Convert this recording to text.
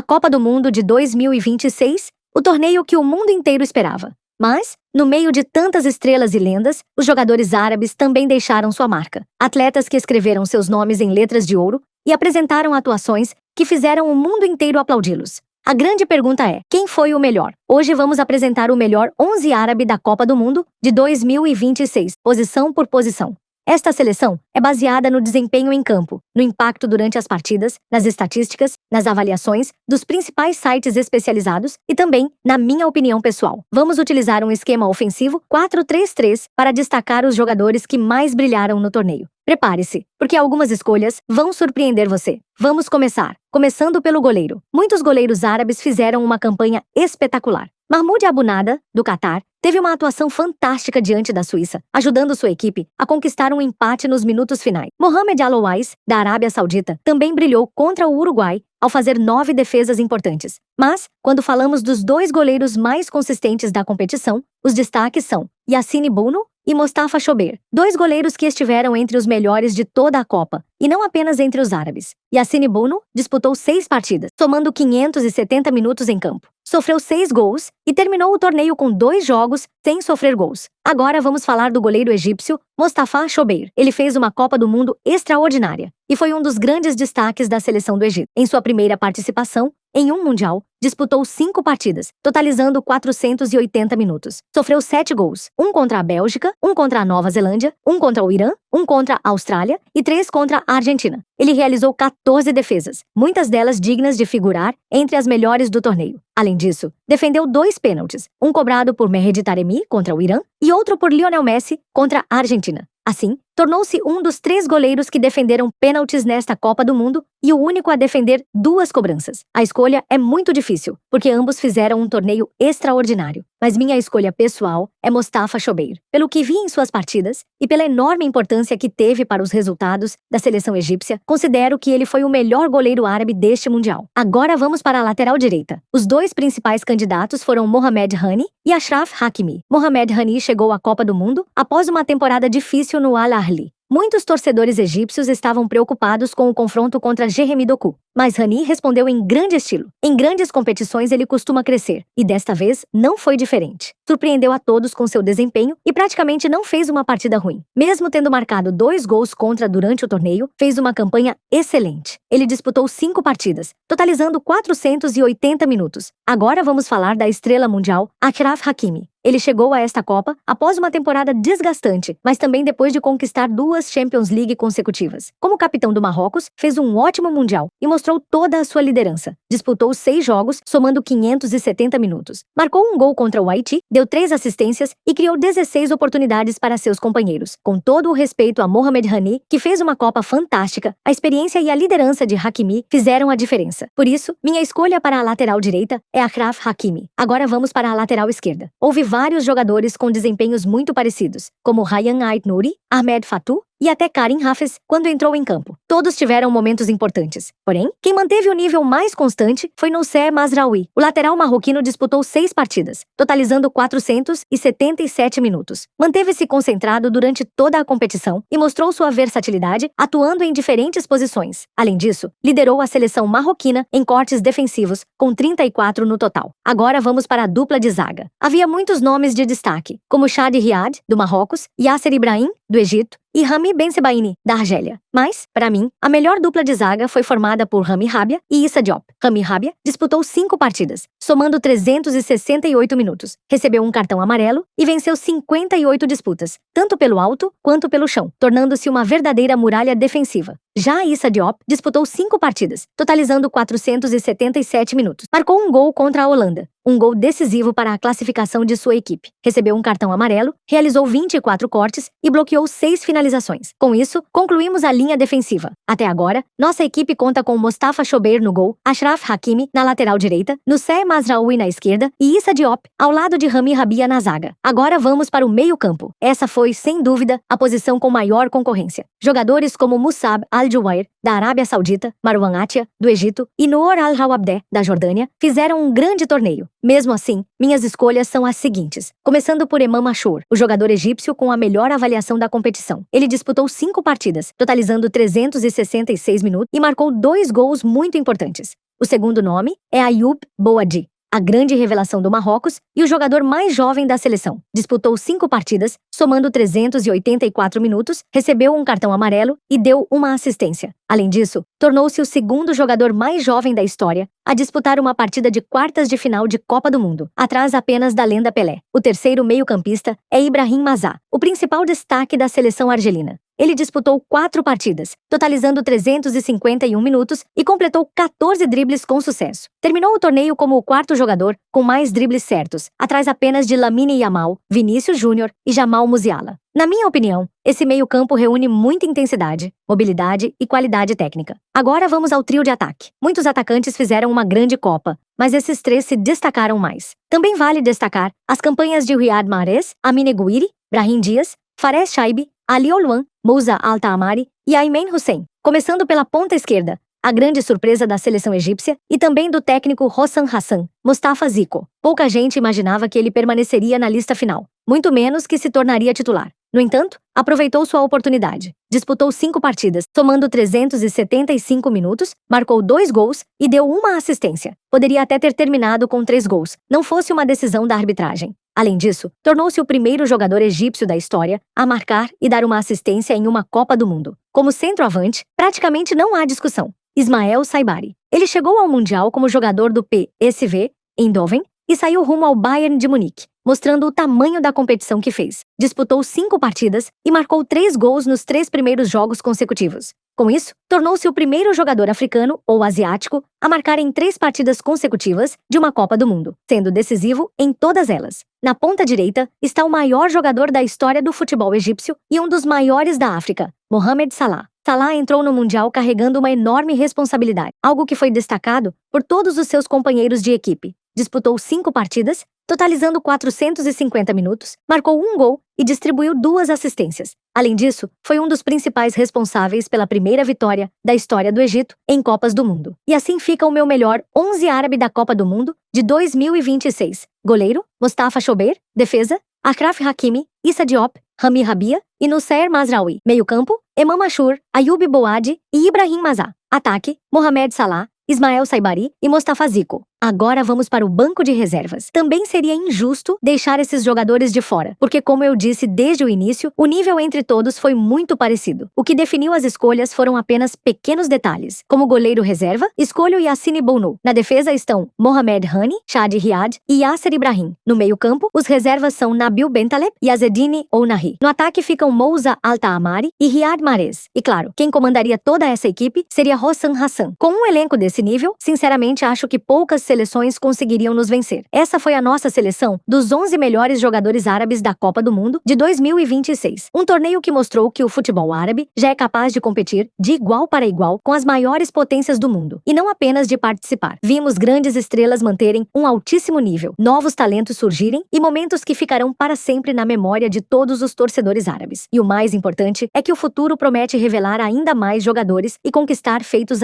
A Copa do Mundo de 2026, o torneio que o mundo inteiro esperava. Mas, no meio de tantas estrelas e lendas, os jogadores árabes também deixaram sua marca. Atletas que escreveram seus nomes em letras de ouro e apresentaram atuações que fizeram o mundo inteiro aplaudi-los. A grande pergunta é, quem foi o melhor? Hoje vamos apresentar o melhor 11 árabe da Copa do Mundo de 2026, posição por posição. Esta seleção é baseada no desempenho em campo, no impacto durante as partidas, nas estatísticas, nas avaliações dos principais sites especializados e também na minha opinião pessoal. Vamos utilizar um esquema ofensivo 4-3-3 para destacar os jogadores que mais brilharam no torneio. Prepare-se, porque algumas escolhas vão surpreender você. Vamos começar. Começando pelo goleiro. Muitos goleiros árabes fizeram uma campanha espetacular. Mahmoud Abunada, do Catar, teve uma atuação fantástica diante da Suíça, ajudando sua equipe a conquistar um empate nos minutos finais. Mohamed Al-Owais, da Arábia Saudita, também brilhou contra o Uruguai ao fazer 9 defesas importantes. Mas, quando falamos dos dois goleiros mais consistentes da competição, os destaques são Yassine Bounou e Mostafa Chober, dois goleiros que estiveram entre os melhores de toda a Copa, e não apenas entre os árabes. Yassine Bounou disputou 6 partidas, somando 570 minutos em campo. Sofreu 6 gols e terminou o torneio com 2 jogos sem sofrer gols. Agora vamos falar do goleiro egípcio Mostafa Chober. Ele fez uma Copa do Mundo extraordinária e foi um dos grandes destaques da seleção do Egito. Em sua primeira participação em um Mundial, disputou 5 partidas, totalizando 480 minutos. Sofreu 7 gols, 1 contra a Bélgica, 1 contra a Nova Zelândia, 1 contra o Irã, 1 contra a Austrália e 3 contra a Argentina. Ele realizou 14 defesas, muitas delas dignas de figurar entre as melhores do torneio. Além disso, defendeu 2 pênaltis, um cobrado por Mehdi Taremi contra o Irã e outro por Lionel Messi contra a Argentina. Assim, tornou-se um dos 3 goleiros que defenderam pênaltis nesta Copa do Mundo e o único a defender 2 cobranças. A escolha é muito difícil, porque ambos fizeram um torneio extraordinário. Mas minha escolha pessoal é Mostafa Chober, pelo que vi em suas partidas e pela enorme importância que teve para os resultados da seleção egípcia, considero que ele foi o melhor goleiro árabe deste Mundial. Agora vamos para a lateral direita. Os 2 principais candidatos foram Mohamed Hani e Achraf Hakimi. Mohamed Hani chegou à Copa do Mundo após uma temporada difícil no Al Ahly. Muitos torcedores egípcios estavam preocupados com o confronto contra Jeremy Doku, mas Hani respondeu em grande estilo. Em grandes competições ele costuma crescer, e desta vez não foi diferente. Surpreendeu a todos com seu desempenho e praticamente não fez uma partida ruim. Mesmo tendo marcado 2 gols contra durante o torneio, fez uma campanha excelente. Ele disputou 5 partidas, totalizando 480 minutos. Agora vamos falar da estrela mundial Achraf Hakimi. Ele chegou a esta Copa após uma temporada desgastante, mas também depois de conquistar 2 Champions League consecutivas. Como capitão do Marrocos, fez um ótimo Mundial e mostrou toda a sua liderança. Disputou 6 jogos, somando 570 minutos. Marcou 1 gol contra o Haiti, deu 3 assistências e criou 16 oportunidades para seus companheiros. Com todo o respeito a Mohamed Hani, que fez uma Copa fantástica, a experiência e a liderança de Hakimi fizeram a diferença. Por isso, minha escolha para a lateral direita é Achraf Hakimi. Agora vamos para a lateral esquerda. Houve vários jogadores com desempenhos muito parecidos, como Ryan Ait-Nouri, Ahmed Fatou e até Karim Hafez quando entrou em campo. Todos tiveram momentos importantes. Porém, quem manteve o nível mais constante foi Noussair Mazraoui. O lateral marroquino disputou 6 partidas, totalizando 477 minutos. Manteve-se concentrado durante toda a competição e mostrou sua versatilidade atuando em diferentes posições. Além disso, liderou a seleção marroquina em cortes defensivos, com 34 no total. Agora vamos para a dupla de zaga. Havia muitos nomes de destaque, como Shadi Riad, do Marrocos, Yasser Ibrahim, do Egito, e Rami Bensebaini, da Argélia. Mas, para mim, a melhor dupla de zaga foi formada por Rami Rabia e Issa Diop. Rami Rabia disputou 5 partidas, somando 368 minutos, recebeu um cartão amarelo e venceu 58 disputas, tanto pelo alto quanto pelo chão, tornando-se uma verdadeira muralha defensiva. Já Issa Diop disputou 5 partidas, totalizando 477 minutos. Marcou 1 gol contra a Holanda, um gol decisivo para a classificação de sua equipe. Recebeu um cartão amarelo, realizou 24 cortes e bloqueou 6 finalizações. Com isso, concluímos a linha defensiva. Até agora, nossa equipe conta com Mostafa Chober no gol, Achraf Hakimi na lateral direita, Noussair Mazraoui na esquerda e Issa Diop ao lado de Rami Rabia na zaga. Agora vamos para o meio-campo. Essa foi, sem dúvida, a posição com maior concorrência. Jogadores como Musab Al-Juwair, da Arábia Saudita, Marwan Atia, do Egito, e Noor Al-Rawabdeh, da Jordânia, fizeram um grande torneio. Mesmo assim, minhas escolhas são as seguintes. Começando por Emam Ashur, o jogador egípcio com a melhor avaliação da competição. Ele disputou 5 partidas, totalizando 366 minutos e marcou 2 gols muito importantes. O segundo nome é Ayoub Boadi, a grande revelação do Marrocos e o jogador mais jovem da seleção. Disputou 5 partidas, somando 384 minutos, recebeu um cartão amarelo e deu uma assistência. Além disso, tornou-se o segundo jogador mais jovem da história a disputar uma partida de quartas de final de Copa do Mundo, atrás apenas da lenda Pelé. O terceiro meio-campista é Ibrahim Mazá, o principal destaque da seleção argelina. Ele disputou 4 partidas, totalizando 351 minutos e completou 14 dribles com sucesso. Terminou o torneio como o quarto jogador com mais dribles certos, atrás apenas de Lamine Yamal, Vinícius Júnior e Jamal Musiala. Na minha opinião, esse meio-campo reúne muita intensidade, mobilidade e qualidade técnica. Agora vamos ao trio de ataque. Muitos atacantes fizeram uma grande Copa, mas esses 3 se destacaram mais. Também vale destacar as campanhas de Riyad Mahrez, Amine Gouiri, Brahim Dias, Fares Shaibi, Ali Olwan, Moussa Al-Taamari e Aymen Hussein. Começando pela ponta esquerda, a grande surpresa da seleção egípcia e também do técnico Hossam Hassan, Mostafa Zico. Pouca gente imaginava que ele permaneceria na lista final, muito menos que se tornaria titular. No entanto, aproveitou sua oportunidade. Disputou 5 partidas, somando 375 minutos, marcou 2 gols e deu uma assistência. Poderia até ter terminado com 3 gols, não fosse uma decisão da arbitragem. Além disso, tornou-se o primeiro jogador egípcio da história a marcar e dar uma assistência em uma Copa do Mundo. Como centroavante, praticamente não há discussão. Ismael Saibari. Ele chegou ao Mundial como jogador do PSV Eindhoven e saiu rumo ao Bayern de Munique, mostrando o tamanho da competição que fez. Disputou 5 partidas e marcou 3 gols nos 3 primeiros jogos consecutivos. Com isso, tornou-se o primeiro jogador africano ou asiático a marcar em 3 partidas consecutivas de uma Copa do Mundo, sendo decisivo em todas elas. Na ponta direita está o maior jogador da história do futebol egípcio e um dos maiores da África, Mohamed Salah. Salah entrou no Mundial carregando uma enorme responsabilidade, algo que foi destacado por todos os seus companheiros de equipe. Disputou 5 partidas, totalizando 450 minutos, marcou 1 gol e distribuiu 2 assistências. Além disso, foi um dos principais responsáveis pela primeira vitória da história do Egito em Copas do Mundo. E assim fica o meu melhor 11 árabe da Copa do Mundo de 2026. Goleiro, Mostafa Chober. Defesa, Achraf Hakimi, Issa Diop, Rami Rabia e Nussair Mazraoui. Meio-campo, Emam Ashur, Ayoub Boadi e Ibrahim Mazá. Ataque, Mohamed Salah, Ismael Saibari e Mostafa Zico. Agora vamos para o banco de reservas. Também seria injusto deixar esses jogadores de fora, porque como eu disse desde o início, o nível entre todos foi muito parecido. O que definiu as escolhas foram apenas pequenos detalhes. Como goleiro reserva, escolho Yassine Bounou. Na defesa estão Mohamed Hani, Shadi Riyad e Yasser Ibrahim. No meio-campo, os reservas são Nabil Bentaleb e Azzedine Ounahi. No ataque ficam Moussa Al-Taamari e Riyad Mahrez. E claro, quem comandaria toda essa equipe seria Hossam Hassan. Com um elenco desse nível, sinceramente acho que poucas seleções conseguiriam nos vencer. Essa foi a nossa seleção dos 11 melhores jogadores árabes da Copa do Mundo de 2026. Um torneio que mostrou que o futebol árabe já é capaz de competir de igual para igual com as maiores potências do mundo, e não apenas de participar. Vimos grandes estrelas manterem um altíssimo nível, novos talentos surgirem e momentos que ficarão para sempre na memória de todos os torcedores árabes. E o mais importante é que o futuro promete revelar ainda mais jogadores e conquistar feitos